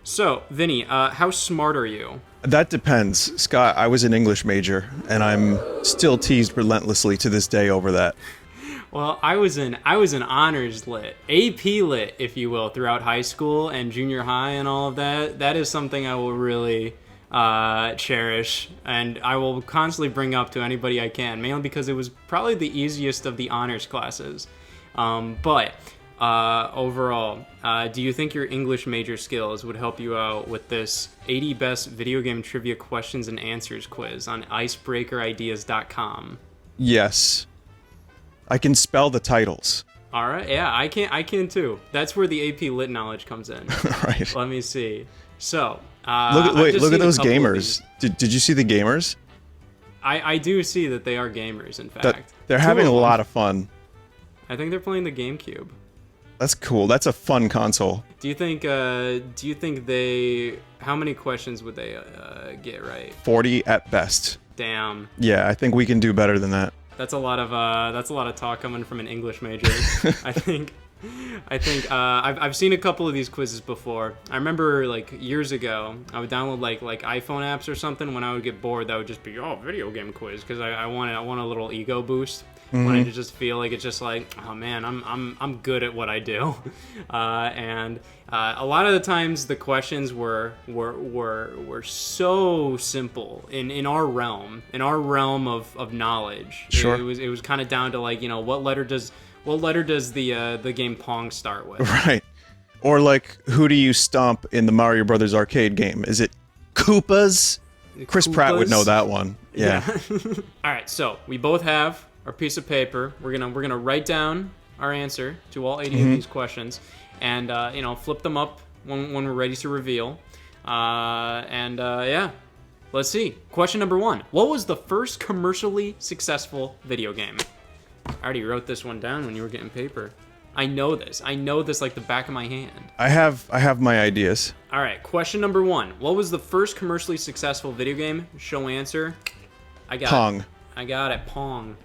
So, Vinny, how smart are you? That depends. Scott, I was an English major, and I'm still teased relentlessly to this day over that. Well, I was an honors lit, AP lit, if you will, throughout high school and junior high and all of that. That is something I will really cherish, and I will constantly bring up to anybody I can, mainly because it was probably the easiest of the honors classes. But overall, do you think your English major skills would help you out with this 80 best video game trivia questions and answers quiz on icebreakerideas.com? Yes. I can spell the titles. All right, yeah, I can too. That's where the AP Lit knowledge comes in. Right. Let me see. So, Look at those gamers. Did you see the gamers? I do see that they are gamers, in fact. They're Two having of a them. lot of fun. I think they're playing the GameCube. That's cool. That's a fun console. Do you think how many questions would they get right? 40 at best. Damn. Yeah, I think we can do better than that. That's a lot of talk coming from an English major. I think I've seen a couple of these quizzes before. I remember like years ago, I would download like iPhone apps or something when I would get bored. That would just be video game quiz because I want a little ego boost. Wanted to just feel like it's just like, oh man, I'm good at what I do, and a lot of the times the questions were so simple in our realm of knowledge. Sure. It was kind of down to like, what letter does the game Pong start with? Right. Or like, who do you stomp in the Mario Brothers arcade game? Is it Koopas? Chris Pratt would know that one. Yeah. All right, so we both have our piece of paper. We're gonna write down our answer to all 80 of these questions, and flip them up when we're ready to reveal. Yeah, let's see. Question number 1: what was the first commercially successful video game? I already wrote this one down when you were getting paper. I know this like the back of my hand. I have my ideas. All right, question number 1: what was the first commercially successful video game? Show answer. I got Pong. I got it. Pong.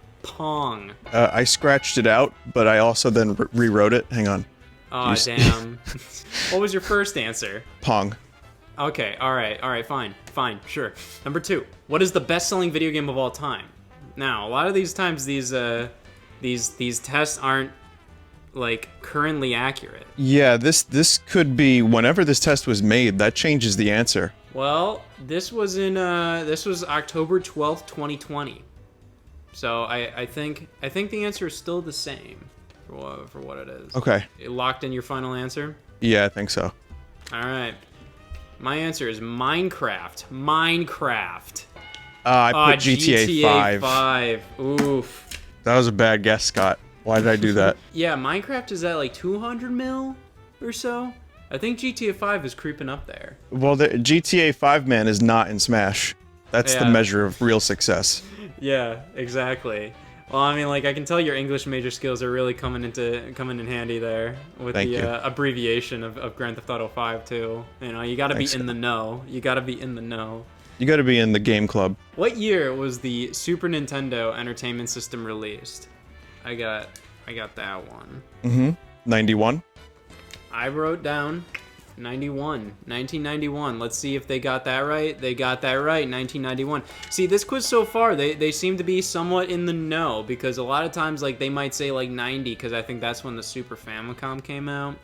I scratched it out, but I also then rewrote it. Hang on. Oh, damn. What was your first answer? Pong. Okay, all right, fine, sure. Number 2: what is the best-selling video game of all time? Now, a lot of these times, these tests aren't like currently accurate. Yeah, this could be whenever this test was made. That changes the answer. Well, this was October 12th, 2020. So I think the answer is still the same for what it is. Okay. You locked in your final answer? Yeah, I think so. All right. My answer is Minecraft. I put GTA 5. 5. Oof. That was a bad guess, Scott. Why did I do that? Yeah, Minecraft is at like 200 mil or so. I think GTA 5 is creeping up there. Well, the GTA 5 man is not in Smash. That's the Yeah. measure of real success. Yeah, exactly. Well, I mean, like, I can tell your English major skills are really coming in handy there with Thank the you. Abbreviation of Grand Theft Auto 5 too. You got to be Thanks. in the know. You got to be in the know. You got to be in the game club. What year was the Super Nintendo Entertainment System released? I got that one. 91. I wrote down 1991. Let's see if they got that right. They got that right, 1991. See, this quiz so far, they seem to be somewhat in the know, because a lot of times, like, they might say like 90, because I think that's when the Super Famicom came out.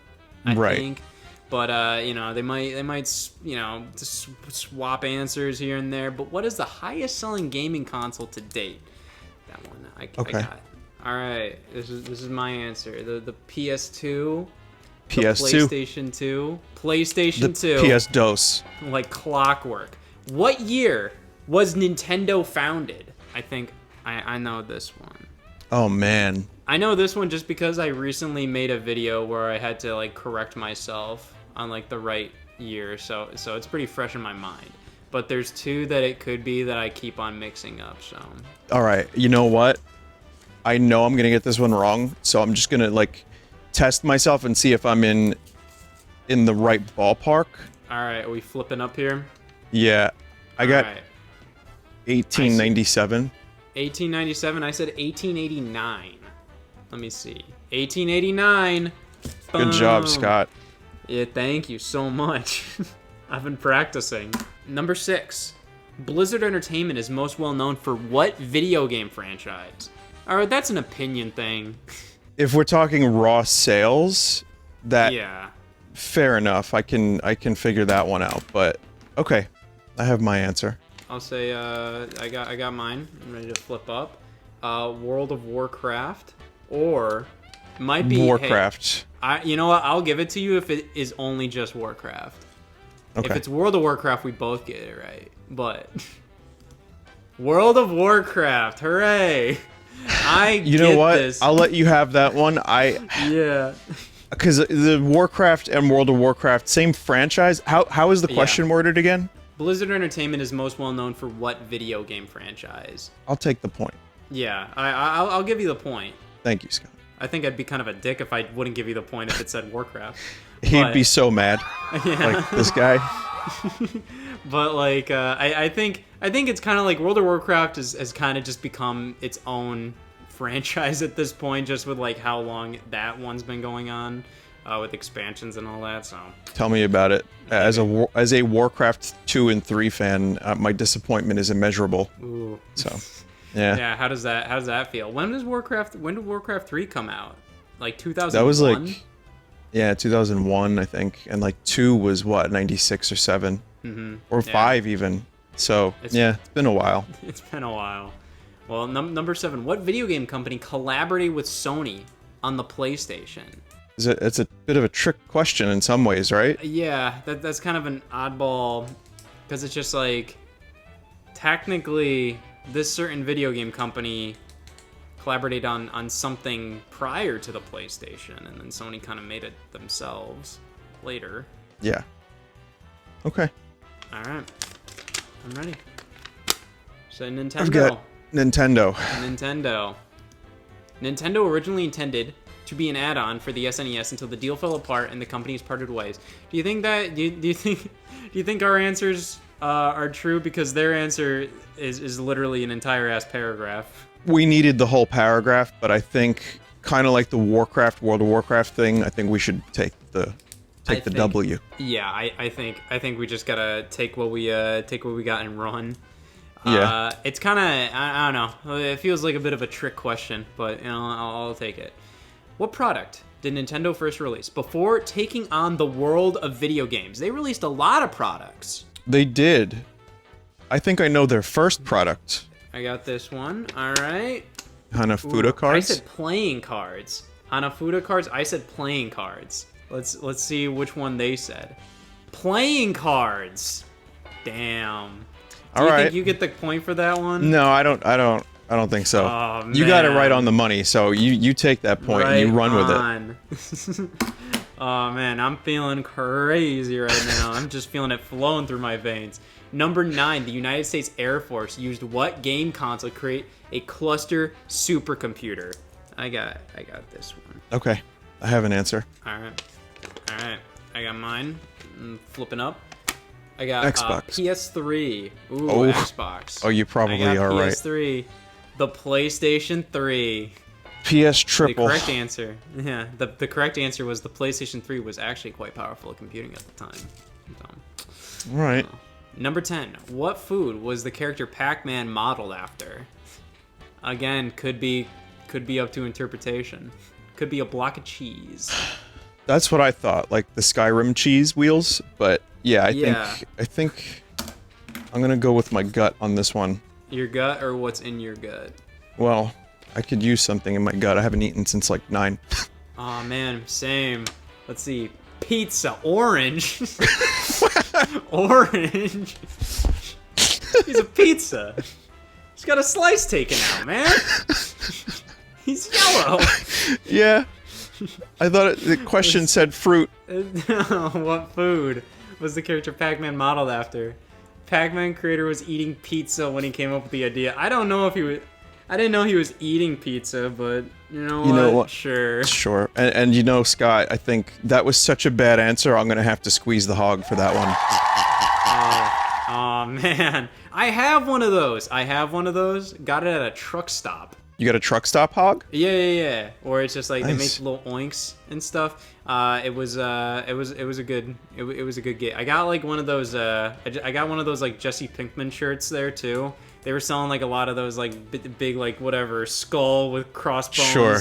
I think. But they might just swap answers here and there. But what is the highest selling gaming console to date? That one I got. All right, this is my answer. The PS2. PS2. PlayStation 2. PlayStation 2. PS-DOS. Like clockwork. What year was Nintendo founded? I think I know this one. Oh, man. I know this one just because I recently made a video where I had to like correct myself on like the right year, so it's pretty fresh in my mind. But there's 2 that it could be that I keep on mixing up, so. All right, you know what? I know I'm going to get this one wrong, so I'm just going to like test myself and see if I'm in the right ballpark. All right, are we flipping up here? Yeah. I got All right. 1897. 1897. I said 1889. Let me see. 1889. Good job, Boom. Scott. Yeah, thank you so much. I've been practicing. Number 6. Blizzard Entertainment is most well known for what video game franchise? Alright, that's an opinion thing. If we're talking raw sales, that Yeah. fair enough. I can figure that one out. But okay, I have my answer. I'll say I got mine. I'm ready to flip up. World of Warcraft, or might be Warcraft. Hey, you know what? I'll give it to you if it is only just Warcraft. Okay. If it's World of Warcraft, we both get it right. But World of Warcraft, hooray! You know what? This. I'll let you have that one. Yeah. Because the Warcraft and World of Warcraft, same franchise. How is the question worded again? Blizzard Entertainment is most well known for what video game franchise? I'll take the point. Yeah, I'll give you the point. Thank you, Scott. I think I'd be kind of a dick if I wouldn't give you the point if it said Warcraft. He'd be so mad. Yeah. Like, this guy. But like, I think it's kind of like World of Warcraft has kind of just become its own franchise at this point, just with like how long that one's been going on, with expansions and all that. So Tell me about it. As a Warcraft 2 and 3 fan, my disappointment is immeasurable. Ooh. So, yeah. Yeah. How does that feel? When did Warcraft 3 come out? Like 2001? That was like, yeah, 2001, I think, and like 2 was what, 96 or 7, or 5 even. So it's been a while. It's been a while. Well, number 7. What video game company collaborated with Sony on the PlayStation? It's a bit of a trick question in some ways, right? Yeah, that's kind of an oddball, because it's just like, technically, this certain video game company collaborated on something prior to the PlayStation, and then Sony kind of made it themselves later. Yeah. Okay. All right, I'm ready. So Nintendo. I've got Nintendo. Nintendo originally intended to be an add-on for the SNES until the deal fell apart and the companies parted ways. Do you think that? Do you think our answers are true? Because their answer is literally an entire ass paragraph. We needed the whole paragraph, but I think kind of like the World of Warcraft thing, I think we should take the W. Yeah, I think we just gotta take what we got and run. Yeah. It's kind of, I don't know. It feels like a bit of a trick question, but I'll take it. What product did Nintendo first release before taking on the world of video games? They released a lot of products. They did. I think I know their first product. I got this one. All right. Hanafuda cards. I said playing cards. Hanafuda cards. I said playing cards. Let's see which one they said. Playing cards. Damn. Do you think you get the point for that one? No, I don't think so. Oh, you got it man. right on the money, so you take that point and you run with it. Oh man, I'm feeling crazy right now. I'm just feeling it flowing through my veins. Number 9, the United States Air Force used what game console to create a cluster supercomputer? I got this one. Okay, I have an answer. All right. I got mine. I'm flipping up. I got Xbox. PS3. Ooh, Oh. Xbox. Oh, you probably I got are right. PS3. The PlayStation 3. PS Triple. The correct answer. Yeah, the correct answer was the PlayStation 3 was actually quite powerful at computing at the time. So, Right. number 10. What food was the character Pac-Man modeled after? Again, could be up to interpretation. Could be a block of cheese. That's what I thought, like the Skyrim cheese wheels. But yeah, I think I'm gonna go with my gut on this one. Your gut or what's in your gut? Well, I could use something in my gut. I haven't eaten since like 9. Oh man, same. Let's see. Pizza, orange. Orange. He's a pizza. He's got a slice taken out, man. He's yellow. Yeah. I thought the question said fruit. What food was the character Pac-Man modeled after? Pac-Man creator was eating pizza when he came up with the idea. I don't know if he was... I didn't know he was eating pizza, but you know what? Sure. Sure. And you know, Scott, I think that was such a bad answer, I'm going to have to squeeze the hog for that one. Oh, man. I have one of those. Got it at a truck stop. You got a truck stop hog? Yeah. Or it's just like they Nice. make little oinks and stuff. It was a good get. I got like one of those. I got one of those like Jesse Pinkman shirts there too. They were selling like a lot of those like big like whatever skull with crossbones. Sure.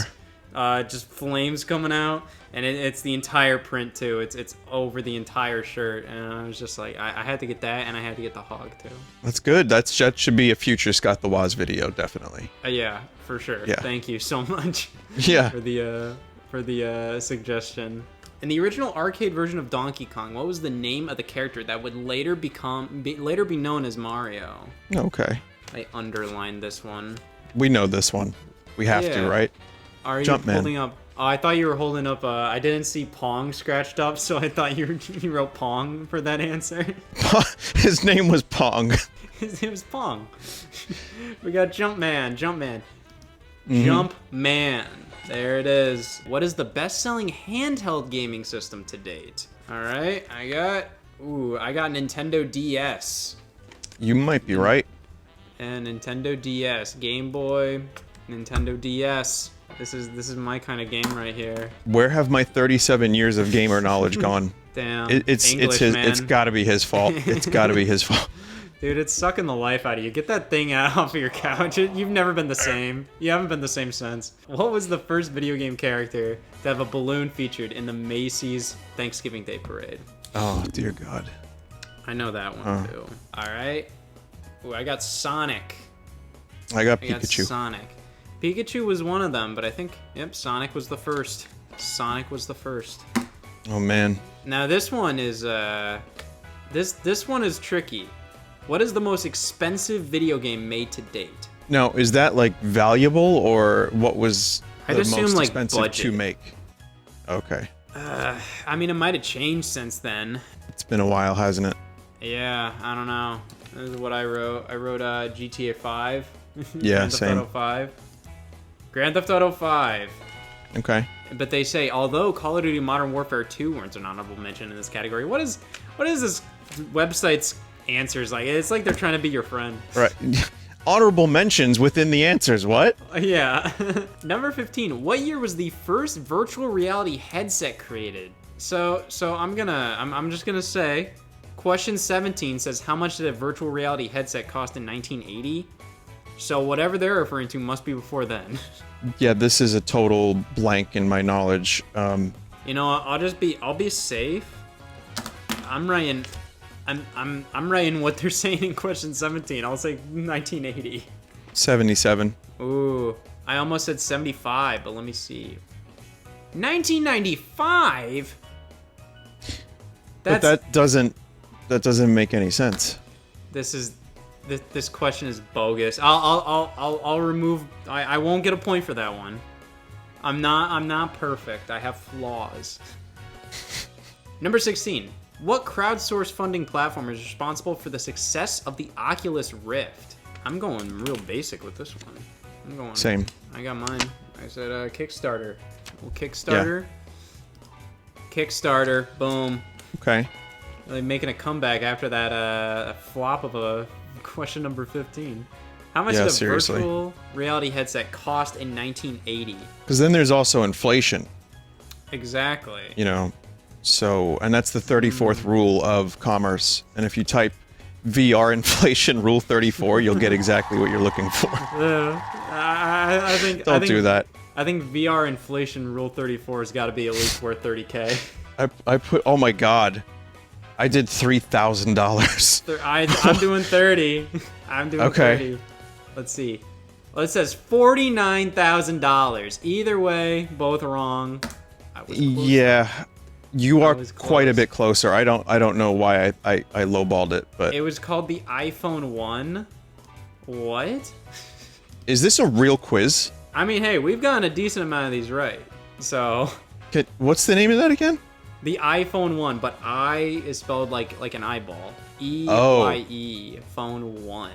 Just flames coming out, and it's the entire print too. It's over the entire shirt, and I was just like, I had to get that, and I had to get the hog too. That's good. That should be a future Scott the Woz video, definitely. Yeah, for sure. Yeah. Thank you so much. Yeah. For the suggestion. In the original arcade version of Donkey Kong, what was the name of the character that would later be known as Mario? Okay. I underlined this one. We know this one. We have Yeah. to, right? Are you Jumpman. holding up? Oh, I thought you were holding up. I didn't see Pong scratched up, so I thought you wrote Pong for that answer. His name was Pong. His name was Pong. We got Jumpman. Mm-hmm. Jumpman. There it is. What is the best-selling handheld gaming system to date? All right, I got Nintendo DS. You might be right. And Nintendo DS, Game Boy, Nintendo DS. This is my kind of game right here. Where have my 37 years of gamer knowledge gone? Damn. It's English, his. man. It's got to be his fault. It's got to be his fault. Dude, it's sucking the life out of you. Get that thing out off of your couch. You've never been the same. You haven't been the same since. What was the first video game character to have a balloon featured in the Macy's Thanksgiving Day Parade? Oh dear God. I know that one too. All right. Ooh, I got Sonic. I got I got Pikachu. Sonic. Pikachu was one of them, but I think, yep, Sonic was the first. Sonic was the first. Oh man. Now this one is this one is tricky. What is the most expensive video game made to date? Now, is that like valuable or what was I'd the assume, most like, expensive budget. to make? Okay. I mean, it might have changed since then. It's been a while, hasn't it? Yeah, I don't know. This is what I wrote. I wrote GTA 5. Yeah, Grand Theft same. Auto 5. Grand Theft Auto 5. Okay. But they say, although Call of Duty Modern Warfare 2 warrants an honorable mention in this category, what is this website's answers like? It's like they're trying to be your friend. Right. Honorable mentions within the answers. What? Yeah. Number 15. What year was the first virtual reality headset created? So I'm just gonna say, question 17 says, how much did a virtual reality headset cost in 1980? So whatever they're referring to must be before then. Yeah, this is a total blank in my knowledge. You know, I'll be safe. I'm writing what they're saying in question 17. I'll say 1980. 77. Ooh, I almost said 75, but let me see. 1995? But that doesn't make any sense. This question is bogus. I'll remove. I won't get a point for that one. I'm not perfect. I have flaws. Number 16. What crowdsourced funding platform is responsible for the success of the Oculus Rift? I'm going real basic with this one. Same. I got mine. I said Kickstarter. Well, Kickstarter. Yeah. Kickstarter. Boom. Okay. Really making a comeback after that flop of a question number 15. How much Yeah, did a seriously. virtual reality headset cost in 1980? Because then there's also inflation. Exactly. You know. So, and that's the 34th rule of commerce. And if you type VR inflation rule 34, you'll get exactly what you're looking for. I think Don't do that. I think VR inflation rule 34 has got to be at least worth 30K. I put, oh my God. I did $3,000. I'm doing 30. I'm doing Okay. 30. Let's see. Well, it says $49,000. Either way, both wrong. I was close. Yeah. You are was quite a close. bit closer. I don't know why I lowballed it, but It was called the iPhone 1. What? is this a real quiz? I mean, hey, we've gotten a decent amount of these right. So, What's the name of that again? the iPhone 1, but I is spelled like an eyeball. Oh. EYE, phone 1.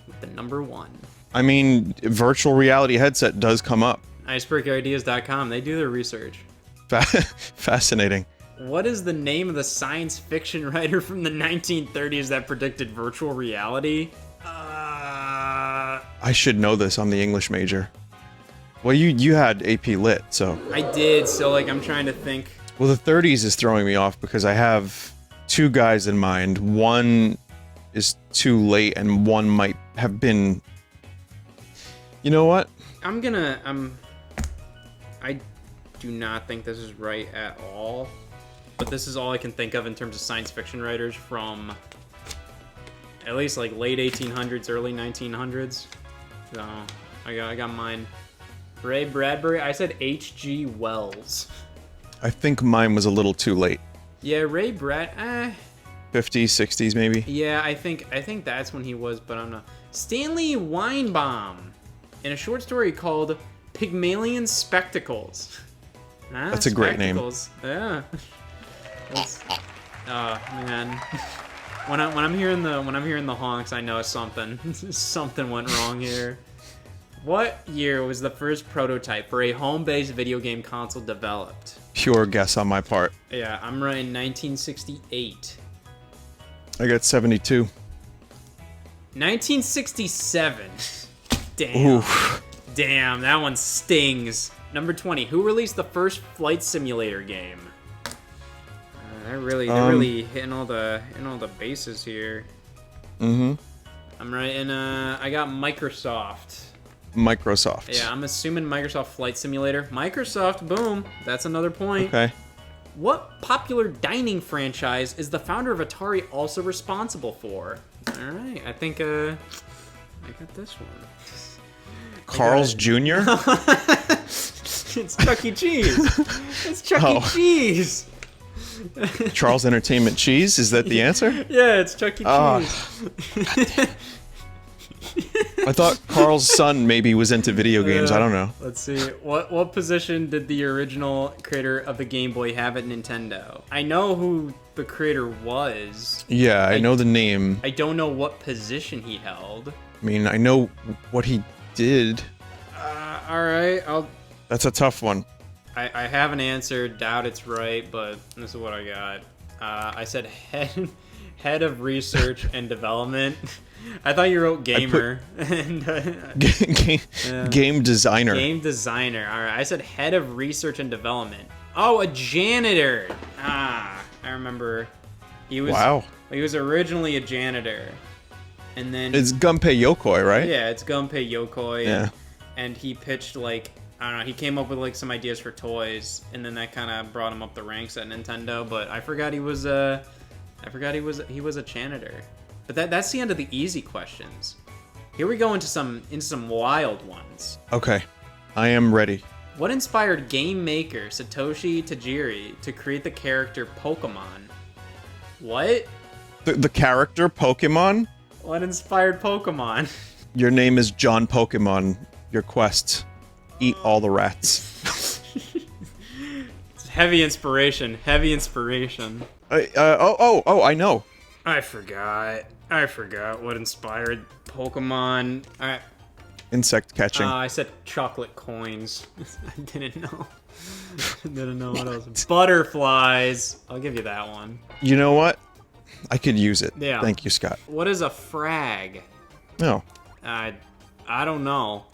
With the number 1. I mean, virtual reality headset does come up. Icebreakerideas.com, they do their research. Fascinating. What is the name of the science fiction writer from the 1930s that predicted virtual reality? I should know this. I'm the English major. Well, you had AP Lit, so. I did, so like I'm trying to think. Well, the 30s is throwing me off because I have two guys in mind. One is too late, and one might have been. You know what? I do not think this is right at all, but this is all I can think of in terms of science fiction writers from at least like late 1800s, early 1900s. So I got mine. Ray Bradbury. I said H.G. Wells. I think mine was a little too late. Yeah, Ray 50s, 60s maybe. Yeah, I think that's when he was, but I'm not. Stanley Weinbaum, in a short story called Pygmalion Spectacles. That's a great name. Yeah. Oh man. When I'm hearing the honks, I know something went wrong here. What year was the first prototype for a home-based video game console developed? Pure guess on my part. Yeah, I'm writing 1968. I got 72. 1967. Damn. Oof. Damn, that one stings. Number 20. Who released the first flight simulator game? They're really hitting all the bases here. Mm-hmm. I'm writing. I got Microsoft. Microsoft. Yeah, I'm assuming Microsoft Flight Simulator. Microsoft, boom. That's another point. Okay. What popular dining franchise is the founder of Atari also responsible for? All right, I think I got this one. Carl's Jr.? It's Chuck E. Cheese. It's Chuck E. Cheese. Charles Entertainment Cheese? Is that the answer? Yeah, it's Chuck E. Cheese. I thought Carl's son maybe was into video games. I don't know. Let's see. What position did the original creator of the Game Boy have at Nintendo? I know who the creator was. Yeah, I know the name. I don't know what position he held. I mean, I know what he did. All right, That's a tough one. I have an answer. Doubt it's right, but this is what I got. I said head of research and development. I thought you wrote gamer. Game designer. Game designer. All right. I said head of research and development. Oh, a janitor. I remember. He was. Wow. He was originally a janitor, and then it's Gunpei Yokoi, right? Yeah, it's Gunpei Yokoi. Yeah. And he pitched like, I don't know. He came up with like some ideas for toys, and then that kind of brought him up the ranks at Nintendo. But I forgot he was a janitor. But that's the end of the easy questions. Here we go into some wild ones. Okay, I am ready. What inspired game maker Satoshi Tajiri to create the character Pokemon? What? The character Pokemon? What inspired Pokemon? Your name is John Pokemon. Your quest: eat all the rats. It's heavy inspiration. Heavy inspiration. I know. I forgot what inspired Pokemon. All right. Insect catching. I said chocolate coins. I didn't know. I didn't know what else. Butterflies. I'll give you that one. You know what? I could use it. Yeah. Thank you, Scott. What is a frag? No. I don't know.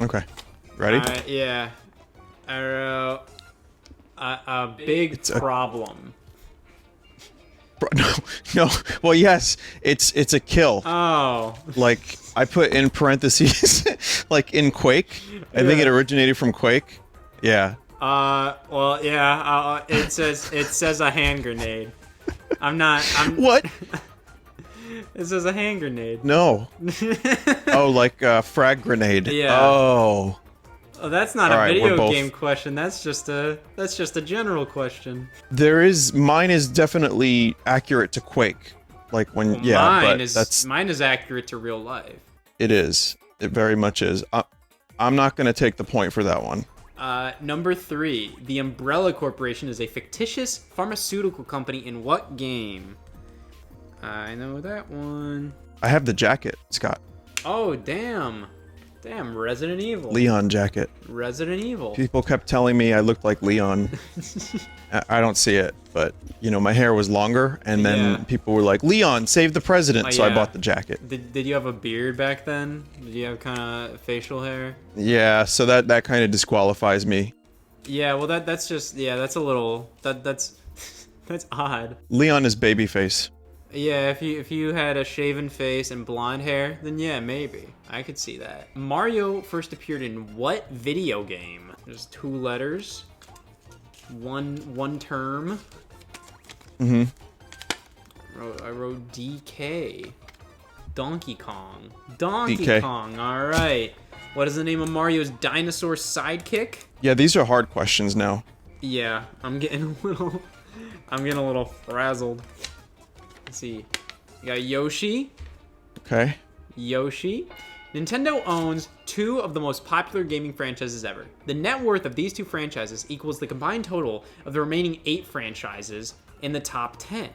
Okay. Ready? Yeah. A big problem. No. Well, yes, it's a kill. Oh. Like I put in parentheses, like in Quake. I think it originated from Quake. Yeah. Well, yeah. It says a hand grenade. What? It says a hand grenade. No. Oh, like a frag grenade. Yeah. Oh. Oh, that's not a video game question. That's just a general question. Mine is definitely accurate to Quake. Like when mine is accurate to real life. It is. It very much is. I'm not going to take the point for that one. Number 3. The Umbrella Corporation is a fictitious pharmaceutical company in what game? I know that one. I have the jacket, Scott. Oh, damn. Damn, Resident Evil. Leon jacket. Resident Evil. People kept telling me I looked like Leon. I don't see it, but you know, my hair was longer, and then people were like, "Leon, save the president!" So I bought the jacket. Did you have a beard back then? Did you have kind of facial hair? Yeah, so that kind of disqualifies me. Yeah, well that's just that's a little that's that's odd. Leon is babyface. Yeah, if you had a shaven face and blonde hair, then yeah, maybe. I could see that. Mario first appeared in what video game? There's 2 letters. One term. Mm-hmm. I wrote DK. Donkey Kong. Donkey DK. Kong, alright. What is the name of Mario's dinosaur sidekick? Yeah, these are hard questions now. Yeah, I'm getting a little frazzled. Let's see. You got Yoshi. Okay. Yoshi. Nintendo owns 2 of the most popular gaming franchises ever. The net worth of these 2 franchises equals the combined total of the remaining 8 franchises in the top 10.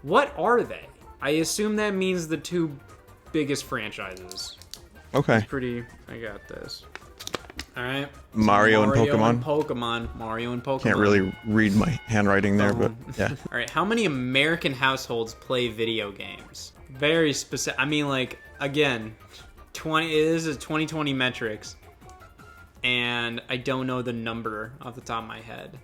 What are they? I assume that means the 2 biggest franchises. Okay. I got this. Alright. Mario and Pokemon. Mario and Pokemon. Can't really read my handwriting there, but yeah. Alright, how many American households play video games? Very specific. I mean, like, again, this is 2020 metrics, and I don't know the number off the top of my head.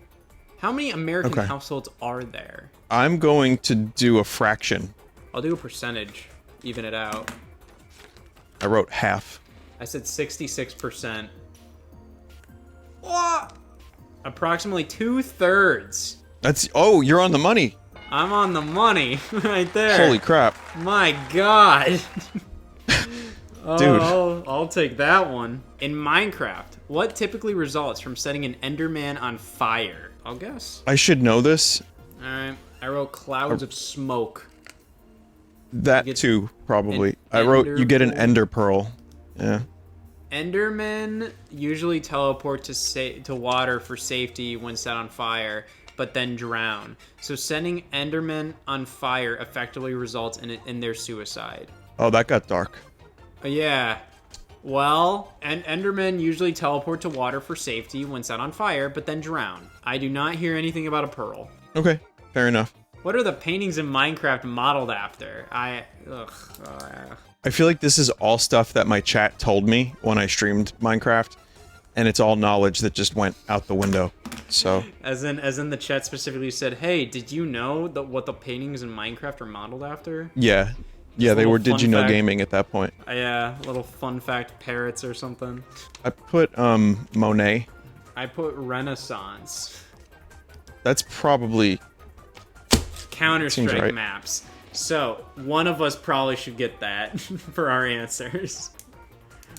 How many American households are there? I'm going to do a fraction. I'll do a percentage, even it out. I wrote half. I said 66%. What? Approximately 2/3. That's you're on the money. I'm on the money right there. Holy crap. My God. Dude. I'll take that one. In Minecraft, what typically results from setting an Enderman on fire? I'll guess. I should know this. Alright, I wrote clouds of smoke. That too, probably. I wrote you get an ender pearl. Yeah. Endermen usually teleport to water for safety when set on fire, but then drown. So setting Endermen on fire effectively results in their suicide. Oh, that got dark. Yeah. Well, Endermen usually teleport to water for safety when set on fire, but then drown. I do not hear anything about a pearl. Okay, fair enough. What are the paintings in Minecraft modeled after? I feel like this is all stuff that my chat told me when I streamed Minecraft, and it's all knowledge that just went out the window. So as in the chat specifically said, "Hey, did you know what the paintings in Minecraft are modeled after?" Yeah. Yeah, they were Did You Know Gaming at that point. Yeah, little fun fact parrots or something. I put Monet. I put Renaissance. That's probably Counter-Strike maps. So, one of us probably should get that for our answers.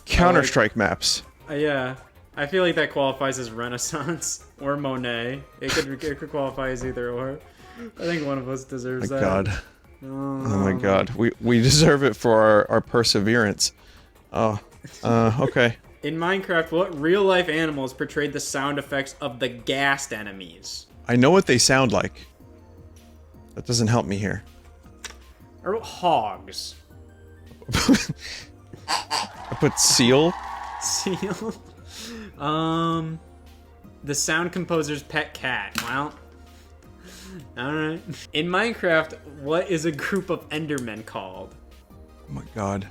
Counter-Strike maps. Yeah. I feel like that qualifies as Renaissance or Monet. It could qualify as either or. I think one of us deserves that. God. Oh my God. We deserve it for our perseverance. Oh. Okay. In Minecraft, what real-life animals portrayed the sound effects of the gassed enemies? I know what they sound like. That doesn't help me here. I wrote hogs. I put seal. Seal? The sound composer's pet cat. Well, alright. In Minecraft, what is a group of Endermen called? Oh my God.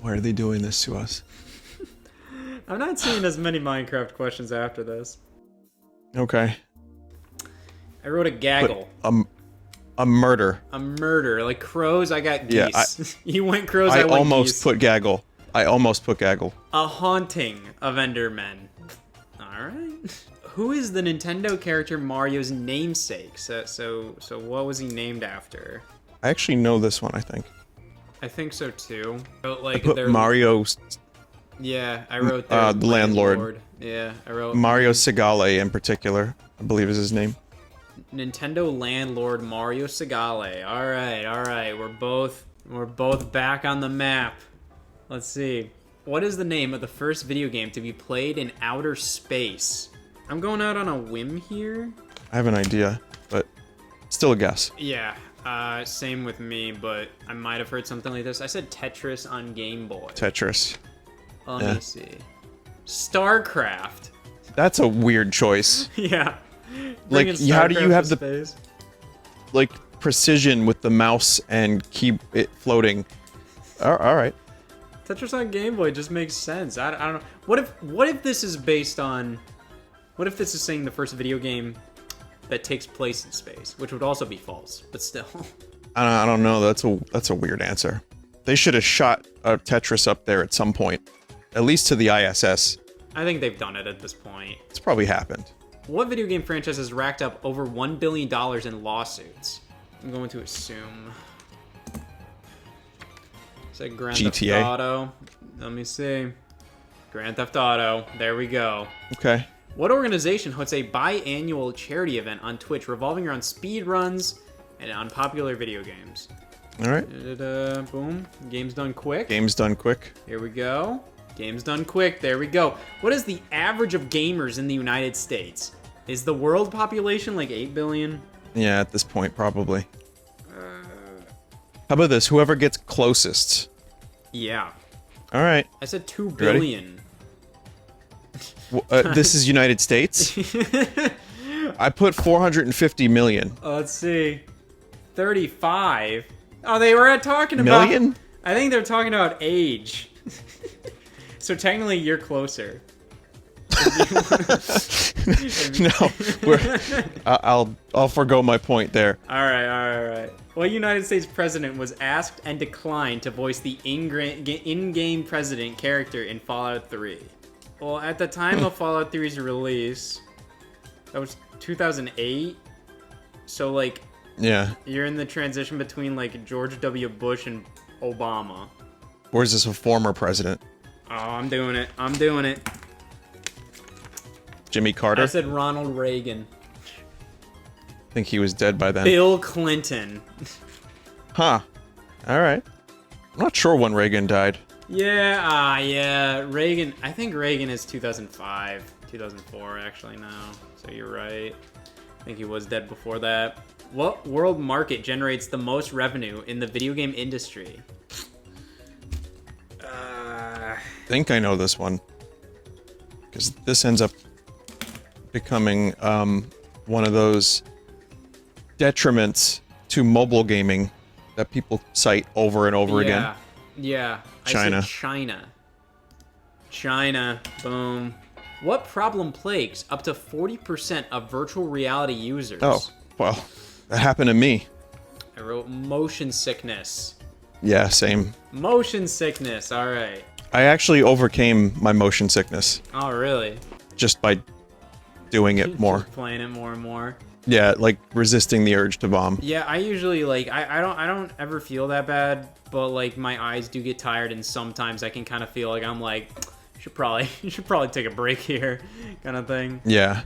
Why are they doing this to us? I'm not seeing as many Minecraft questions after this. Okay. I wrote a gaggle. A murder. A murder. Like crows, I got geese. Yeah, you went crows, I went almost geese. put gaggle. I almost put gaggle. A haunting of Endermen. Alright. Who is the Nintendo character Mario's namesake? So what was he named after? I actually know this one, I think. I think so too. But like I put Mario. Yeah, I wrote the landlord. Yeah, I wrote Mario Segale in particular, I believe is his name. Nintendo landlord Mario Segale. All right. We're both back on the map. Let's see. What is the name of the first video game to be played in outer space? I'm going out on a whim here. I have an idea, but still a guess. Yeah, same with me, but I might have heard something like this. I said Tetris on Game Boy. Tetris. Let me see. StarCraft. That's a weird choice. Yeah. Like, Bringing how do you StarCraft have to the space. like precision with the mouse and keep it floating? All right. Tetris on Game Boy just makes sense. I don't know. What if this is based on? What if this is saying the first video game that takes place in space, which would also be false, but still. I don't know. That's a weird answer. They should have shot a Tetris up there at some point, at least to the ISS. I think they've done it at this point. It's probably happened. What video game franchise has racked up over $1 billion in lawsuits? I'm going to assume. Say Grand Theft GTA. Auto. Let me see. Grand Theft Auto. There we go. Okay. What organization hosts a biannual charity event on Twitch revolving around speed runs and on popular video games? All right. Boom. Game's done quick. Game's done quick. Here we go. Game's done quick. There we go. What is the average of gamers in the United States? Is the world population like 8 billion? Yeah, at this point, probably. How about this? Whoever gets closest. Yeah. All right. I said 2 ready? billion. This is United States. I put 450 million. Let's see. 35. Oh, they were talking about... Million? I think they're talking about age. So technically, you're closer. No, I'll forgo my point there. All right. What United States president was asked and declined to voice the in-game president character in Fallout 3? Well, at the time of Fallout 3's release, that was 2008. So, like, Yeah. you're in the transition between, like, George W. Bush and Obama. Or is this a former president? Oh, I'm doing it. Jimmy Carter? I said Ronald Reagan. I think he was dead by then. Bill Clinton. Huh. All right. I'm not sure when Reagan died. Yeah, Reagan. I think Reagan is 2005, 2004 actually now. So you're right. I think he was dead before that. What world market generates the most revenue in the video game industry? I think I know this one. Because this ends up becoming one of those detriments to mobile gaming that people cite over and over again. Yeah. China. I said China. Boom. What problem plagues up to 40% of virtual reality users? Oh, well, that happened to me. I wrote motion sickness. Yeah, same. Motion sickness. All right. I actually overcame my motion sickness Oh, really? just by doing it more. Just playing it more and more. Yeah, like resisting the urge to bomb. Yeah, I usually like I don't ever feel that bad, but like my eyes do get tired, and sometimes I can kind of feel like I'm like you should probably take a break here, kind of thing. Yeah.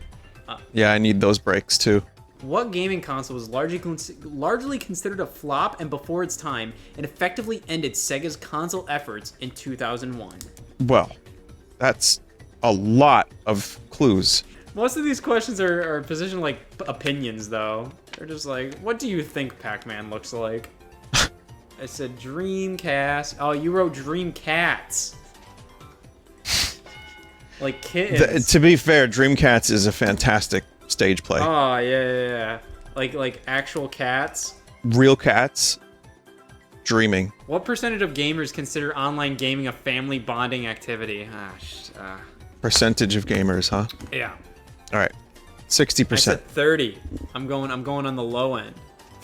Yeah, I need those breaks too. What gaming console was largely considered a flop and before its time, and effectively ended Sega's console efforts in 2001? Well, that's a lot of clues. Most of these questions are positioned like opinions, though. They're just like, what do you think Pac-Man looks like? I said Dreamcast. Oh, you wrote Dreamcats. Like kittens. To be fair, Dreamcats is a fantastic stage play. Oh, yeah. Like actual cats. Real cats dreaming. What percentage of gamers consider online gaming a family bonding activity? Percentage of gamers, huh? Yeah. All right. I 60%. said 30. I'm going on the low end.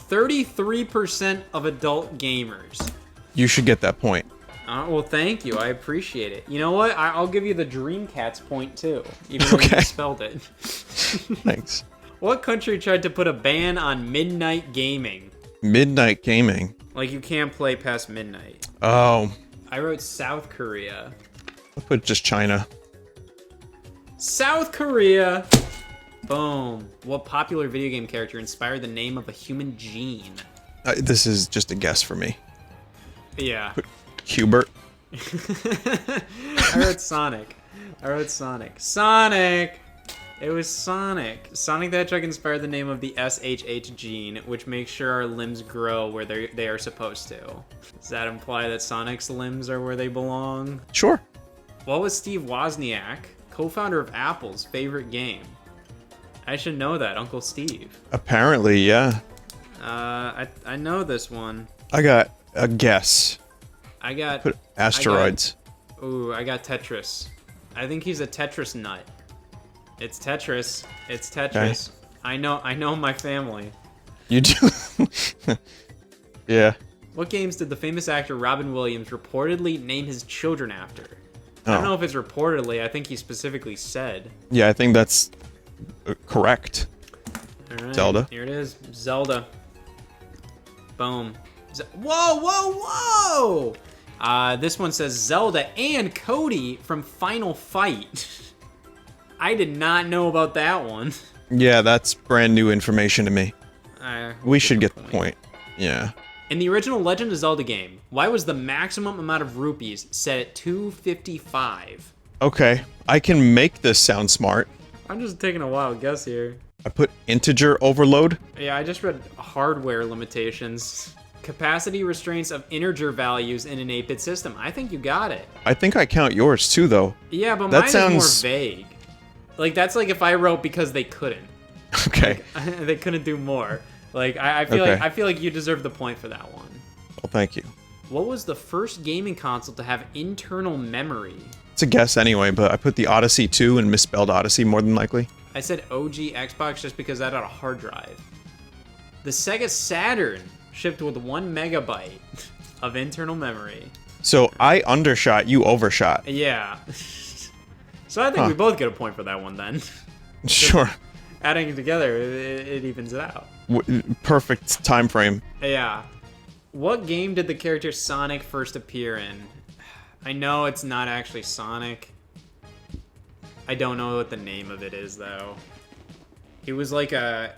33% of adult gamers. You should get that point. Well, thank you. I appreciate it. You know what? I'll give you the Dreamcats point too, even though you Okay. misspelled it. Thanks. What country tried to put a ban on midnight gaming? Midnight gaming. Like you can't play past midnight. Oh, I wrote South Korea. I'll put just China. South Korea. Boom. What popular video game character inspired the name of a human gene? This is just a guess for me. Yeah. Hubert. I wrote Sonic. Sonic! It was Sonic. Sonic the Hedgehog inspired the name of the SHH gene, which makes sure our limbs grow where they are supposed to. Does that imply that Sonic's limbs are where they belong? Sure. What was Steve Wozniak, co-founder of Apple's, favorite game? I should know that, Uncle Steve. Apparently, yeah. I know this one. I got a guess. I got... Put asteroids. I got Tetris. I think he's a Tetris nut. It's Tetris. It's Tetris. Okay. I know my family. You do? Yeah. What games did the famous actor Robin Williams reportedly name his children after? I don't know if it's reportedly. I think he specifically said. Yeah, I think that's correct. All right, Zelda. Here it is. Zelda. Boom. Whoa! This one says Zelda and Cody from Final Fight. I did not know about that one. Yeah, that's brand new information to me. We should get the point. Yeah. In the original Legend of Zelda game, why was the maximum amount of rupees set at 255? Okay, I can make this sound smart. I'm just taking a wild guess here. I put integer overload. Yeah, I just read hardware limitations. Capacity restraints of integer values in an 8-bit system. I think you got it. I think I count yours too, though. Yeah, but that mine sounds is more vague. Like, that's like if I wrote because they couldn't. Okay. Like, they couldn't do more. Like, I feel like you deserve the point for that one. Well, thank you. What was the first gaming console to have internal memory? It's a guess anyway, but I put the Odyssey 2 and misspelled Odyssey more than likely. I said OG Xbox just because that had a hard drive. The Sega Saturn shipped with 1 megabyte of internal memory. So I undershot, you overshot. Yeah. So I think we both get a point for that one then. Sure. Adding it together, it evens it out. Perfect time frame. Yeah. What game did the character Sonic first appear in? I know it's not actually Sonic. I don't know what the name of it is though. He was like a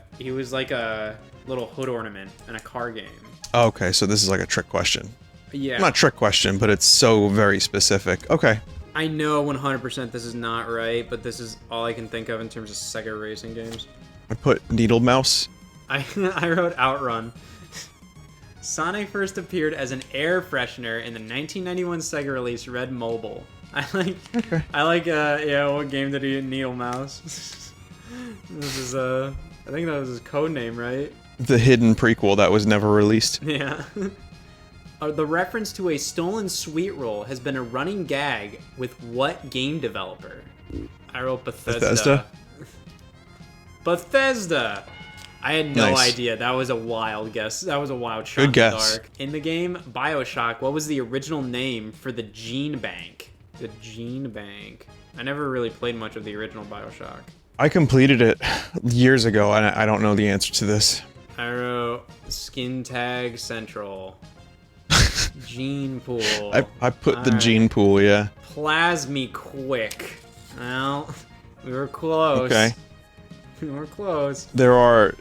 little hood ornament in a car game. Okay, so this is like a trick question. Yeah. Not a trick question, but it's so very specific. Okay. I know 100% this is not right, but this is all I can think of in terms of Sega racing games. I put Needle Mouse. I wrote Outrun. Sonic first appeared as an air freshener in the 1991 Sega release Red Mobile. What game did he Needle Mouse? This is I think that was his code name, right? The hidden prequel that was never released. Yeah. The reference to a stolen sweet roll has been a running gag with what game developer? I wrote Bethesda. Bethesda! I had no idea. That was a wild guess. That was a wild shot. Good guess. Dark. In the game BioShock, what was the original name for the Gene Bank? The Gene Bank. I never really played much of the original BioShock. I completed it years ago, and I don't know the answer to this. I wrote Skin Tag Central. Gene Pool. I put the Gene Pool, yeah. Plasmy Quick. Well, we were close. Okay. We were close. There are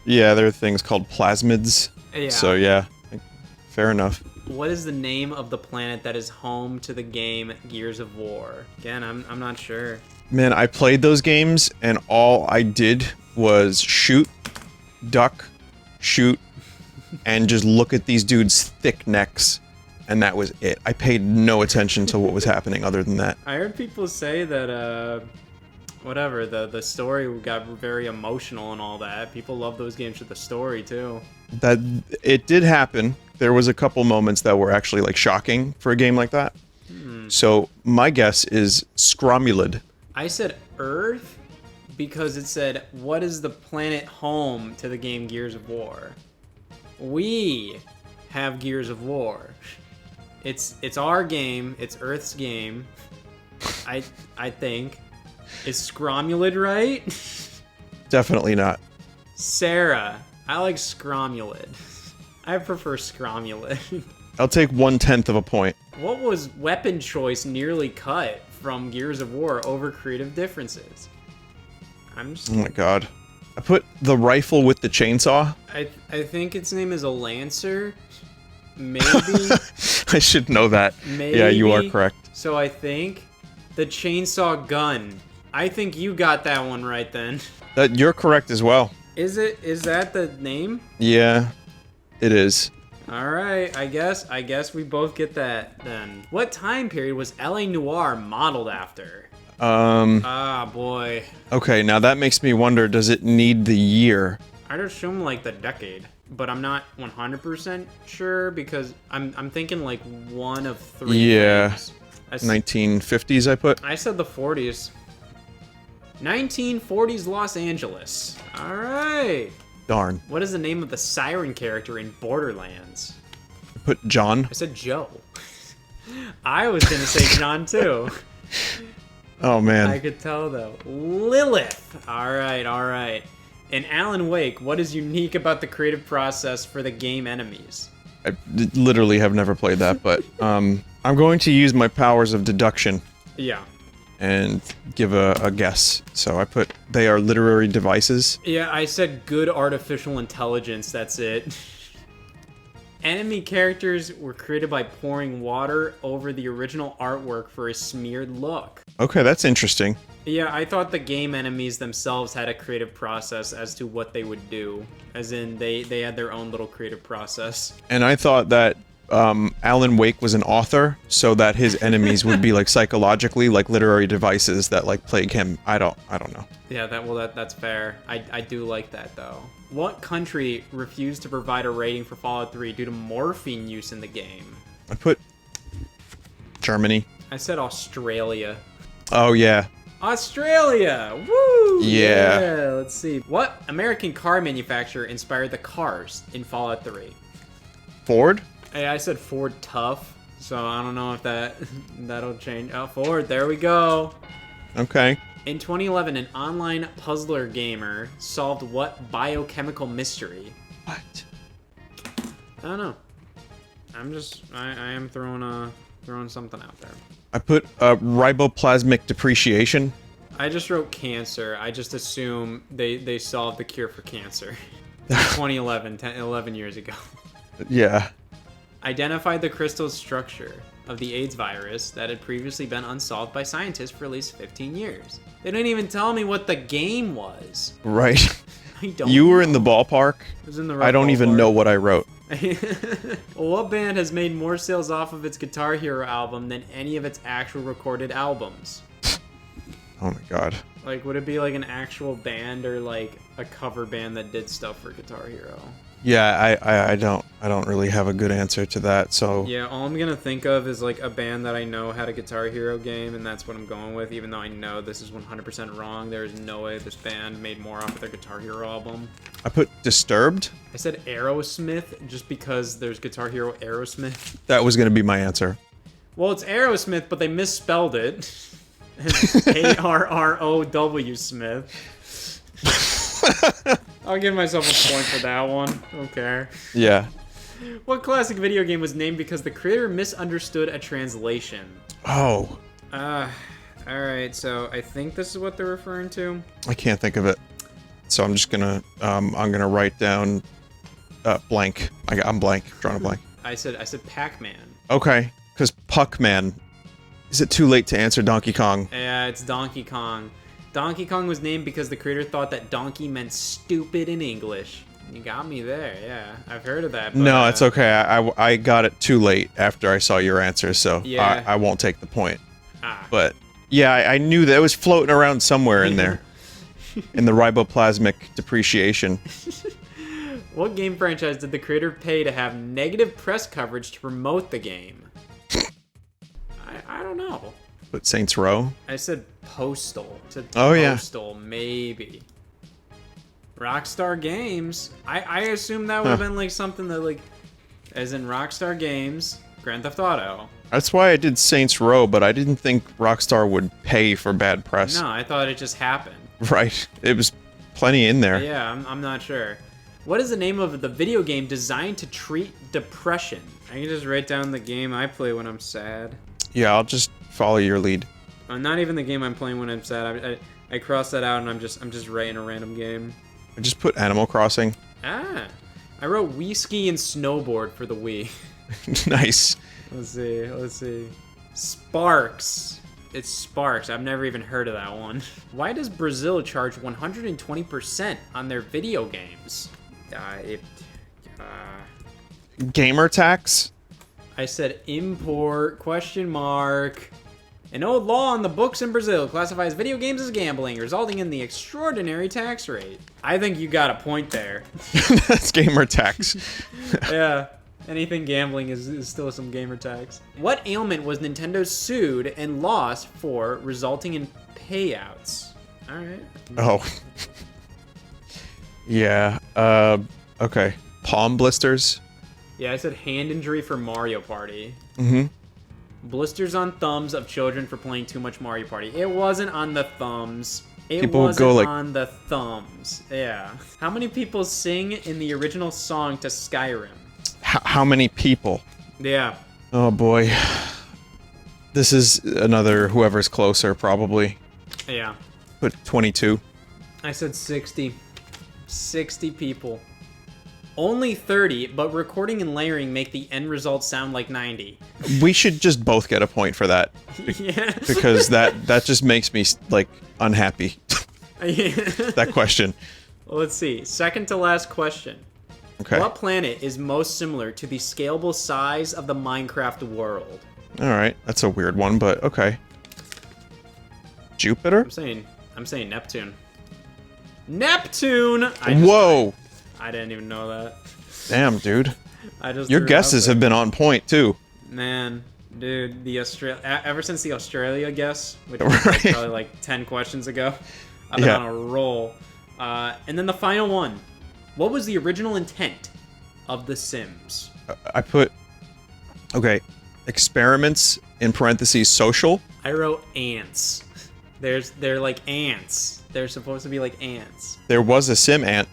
things called plasmids. Yeah. So yeah, fair enough. What is the name of the planet that is home to the game Gears of War? Again, I'm not sure. Man, I played those games and all I did was shoot, duck, shoot, and just look at these dudes' thick necks, and that was it. I paid no attention to what was happening other than that. I heard people say that the story got very emotional and all that. People love those games with the story too. That it did happen. There was a couple moments that were actually like shocking for a game like that. So my guess is Scromulid. I said Earth because it said, what is the planet home to the game Gears of War? We have Gears of War. It's our game. It's Earth's game. I think. Is Scromulid right? Definitely not. Sarah. I like Scromulid. I prefer Scromulid. I'll take 1/10 of a point. What was weapon choice nearly cut from Gears of War over creative differences? Oh my god. I put the rifle with the chainsaw. I think its name is a Lancer. Maybe. I should know that. Maybe. Yeah, you are correct. So I think the chainsaw gun. I think you got that one right then. You're correct as well. Is that the name? Yeah, it is. All right, I guess we both get that then. What time period was LA Noire modeled after? Ah, boy. Okay, now that makes me wonder, does it need the year? I'd assume like the decade, but I'm not 100% sure because I'm thinking like one of three. Yeah. things. 1950s, I put. I said the 40s. 1940s Los Angeles. All right. Darn. What is the name of the siren character in Borderlands? I put John. I said Joe. I was gonna say John too. Oh, man. I could tell though. Lilith. All right, all right. In Alan Wake, what is unique about the creative process for the game enemies? I literally have never played that, but I'm going to use my powers of deduction Yeah. and give a guess. So I put they are literary devices. Yeah, I said good artificial intelligence, that's it. Enemy characters were created by pouring water over the original artwork for a smeared look. Okay, that's interesting. Yeah, I thought the game enemies themselves had a creative process as to what they would do. As in, they had their own little creative process. And I thought that Alan Wake was an author, so that his enemies would be like psychologically like literary devices that like plague him. I don't know. Yeah, that's fair. I do like that though. What country refused to provide a rating for Fallout 3 due to morphine use in the game? I put Germany. I said Australia. Oh yeah. Australia! Woo! Yeah. Let's see. What American car manufacturer inspired the cars in Fallout 3? Ford? Hey, I said Ford Tough, so I don't know if that'll change. Oh, Ford, there we go. Okay. In 2011, an online puzzler gamer solved what biochemical mystery? What? I don't know. I am throwing something out there. I put riboplasmic depreciation. I just wrote cancer. I just assume they solved the cure for cancer. 2011, 11 years ago. Yeah. Identified the crystal structure of the AIDS virus that had previously been unsolved by scientists for at least 15 years. They didn't even tell me what the game was. Right. I don't You were know. in the ballpark. It was in the right I don't even ballpark. know what I wrote. Well, what band has made more sales off of its Guitar Hero album than any of its actual recorded albums? Oh my god. Like, would it be like an actual band or like a cover band that did stuff for Guitar Hero? Yeah, I don't really have a good answer to that. So Yeah, all I'm gonna think of is like a band that I know had a Guitar Hero game, and that's what I'm going with, even though I know this is 100% wrong. There is no way this band made more off of their Guitar Hero album. I put Disturbed. I said Aerosmith just because there's Guitar Hero Aerosmith. That was gonna be my answer. Well, it's Aerosmith, but they misspelled it. It's A-R-R-O-W Smith. I'll give myself a point for that one. Okay. Yeah. What classic video game was named because the creator misunderstood a translation? Oh, Alright, so I think this is what they're referring to. I can't think of it. So I'm just gonna I'm gonna write down blank. I'm blank. Drawing a blank. I said Pac-Man. Okay, because Puckman. Is it too late to answer Donkey Kong? Yeah, it's Donkey Kong. Donkey Kong was named because the creator thought that donkey meant stupid in English. You got me there, yeah. I've heard of that. But, No, it's okay. I got it too late after I saw your answer, so Yeah. I won't take the point. Ah. But yeah, I knew that it was floating around somewhere in there. In the riboplasmic depreciation. What game franchise did the creator pay to have negative press coverage to promote the game? I don't know. But Saints Row? I said Postal. I said Oh, yeah. Postal, maybe. Rockstar Games. I assume that would have been like something that like, as in Rockstar Games, Grand Theft Auto. That's why I did Saints Row, but I didn't think Rockstar would pay for bad press. No, I thought it just happened. Right. It was plenty in there. Yeah, I'm not sure. What is the name of the video game designed to treat depression? I can just write down the game I play when I'm sad. Yeah, I'll just follow your lead. Not even the game I'm playing when I'm sad. I cross that out and I'm just writing a random game. I just put Animal Crossing. Ah, I wrote Wii Ski and Snowboard for the Wii. Nice. Let's see. Sparks. It's Sparks. I've never even heard of that one. Why does Brazil charge 120% on their video games? Gamer tax? I said import, question mark. An old law on the books in Brazil classifies video games as gambling, resulting in the extraordinary tax rate. I think you got a point there. That's gamer tax. Yeah, anything gambling is still some gamer tax. What ailment was Nintendo sued and lost for, resulting in payouts? All right. Oh. Yeah, okay. Palm blisters? Yeah, I said hand injury for Mario Party. Mm-hmm. Blisters on thumbs of children for playing too much Mario Party. It wasn't on the thumbs. It People wasn't go like... on the thumbs. Yeah. How many people sing in the original song to Skyrim? How many people? Yeah. Oh boy. This is another whoever's closer, probably. Yeah. Put 22. I said 60. 60 people. Only 30, but recording and layering make the end result sound like 90. We should just both get a point for that. Yeah. Because that just makes me, like, unhappy. Yeah. That question. Well, let's see. Second to last question. Okay. What planet is most similar to the scalable size of the Minecraft world? Alright, that's a weird one, but okay. Jupiter? I'm saying Neptune. Neptune! Whoa! I didn't even know that. Damn, dude. I just Your threw it guesses out there. have been on point, too. Man, dude, ever since the Australia guess, which was Right. probably like 10 questions ago, I've been Yeah. on a roll. And then the final one. What was the original intent of The Sims? I put... Okay. Experiments, in parentheses, social. I wrote ants. They're like ants. They're supposed to be like ants. There was a sim ant.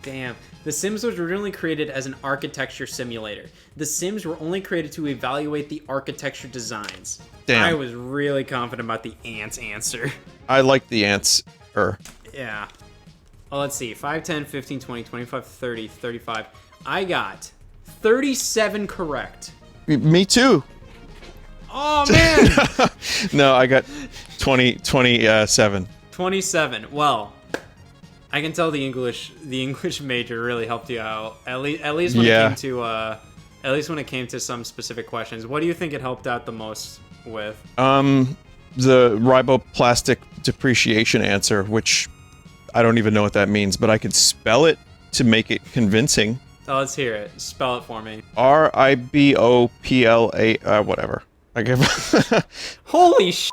Damn. The Sims was originally created as an architecture simulator. The Sims were only created to evaluate the architecture designs. Damn. I was really confident about the ants answer. I like the ants. Yeah. Well, let's see. 5, 10, 15, 20, 25, 30, 35. I got 37 correct. Me too. Oh, man! No, I got 27. 27. Well, I can tell the English major really helped you out. At least when Yeah. it came to some specific questions. What do you think it helped out the most with? The riboplastic depreciation answer, which I don't even know what that means, but I could spell it to make it convincing. Oh, let's hear it. Spell it for me. Ribopla, whatever. I give. Holy sh!